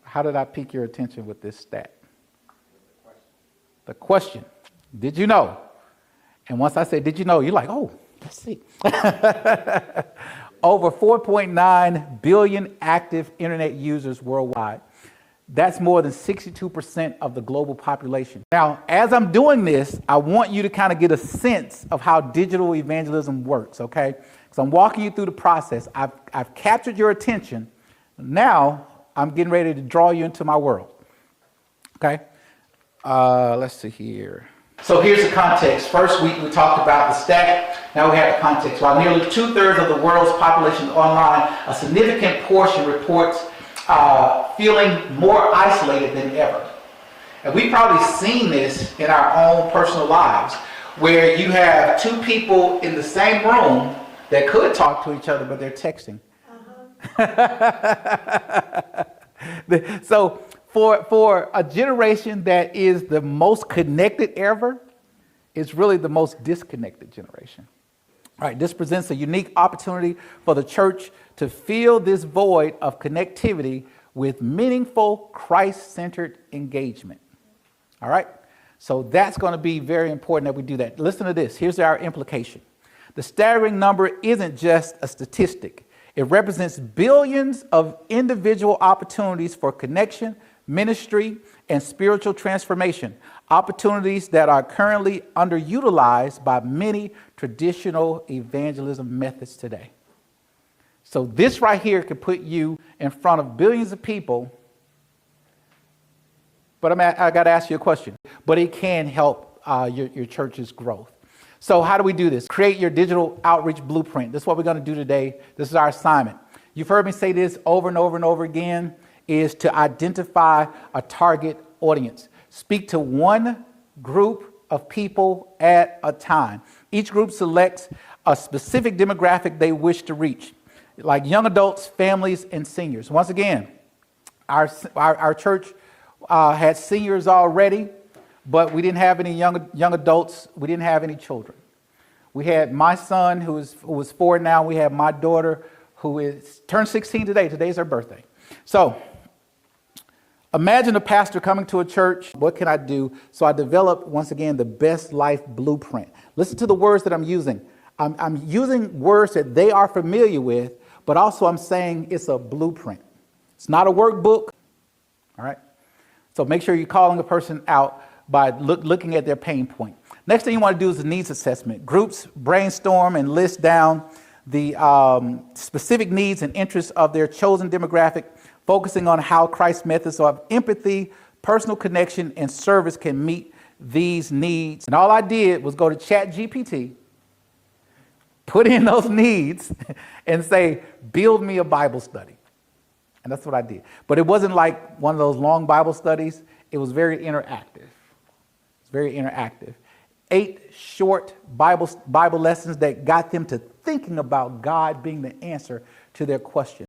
How did I pique your attention with this stat? The question, did you know? And once I said, did you know? You're like, oh, let's see. Over 4.9 billion active internet users worldwide. That's more than 62% of the global population. Now, as I'm doing this, I want you to kind of get a sense of how digital evangelism works, okay? So I'm walking you through the process. I've captured your attention. Now, I'm getting ready to draw you into my world, okay? Let's see here. So here's the context. First week, we talked about the stat. Now we have the context. While nearly 2/3 of the world's population is online, a significant portion reports feeling more isolated than ever. And we've probably seen this in our own personal lives, where you have two people in the same room that could talk to each other, but they're texting. So for a generation that is the most connected ever, it's really the most disconnected generation. All right, this presents a unique opportunity for the church to fill this void of connectivity with meaningful Christ-centered engagement. All right, so that's going to be very important that we do that. Listen to this. Here's our implication. The staggering number isn't just a statistic. It represents billions of individual opportunities for connection, ministry, and spiritual transformation, opportunities that are currently underutilized by many traditional evangelism methods today. So this right here could put you in front of billions of people, but I got to ask you a question, but it can help your church's growth. So how do we do this? Create your digital outreach blueprint. This is what we're going to do today. This is our assignment. You've heard me say this over and over and over again, is to identify a target audience. Speak to one group of people at a time. Each group selects a specific demographic they wish to reach, like young adults, families, and seniors. Once again, our church had seniors already, but we didn't have any young adults. We didn't have any children. We had my son, who was 4 now. We have my daughter, who is turned 16 today. Today's her birthday. So imagine a pastor coming to a church. What can I do? So I developed, once again, the best life blueprint. Listen to the words that I'm using. I'm using words that they are familiar with, but also I'm saying it's a blueprint. It's not a workbook. All right. So make sure you're calling a person out by looking at their pain point. Next thing you want to do is a needs assessment. Groups brainstorm and list down the specific needs and interests of their chosen demographic, focusing on how Christ's methods of empathy, personal connection, and service can meet these needs. And all I did was go to ChatGPT, put in those needs, and say, build me a Bible study. And that's what I did. But it wasn't like one of those long Bible studies. It was very interactive. It's very interactive. 8 short Bible lessons that got them to thinking about God being the answer to their question.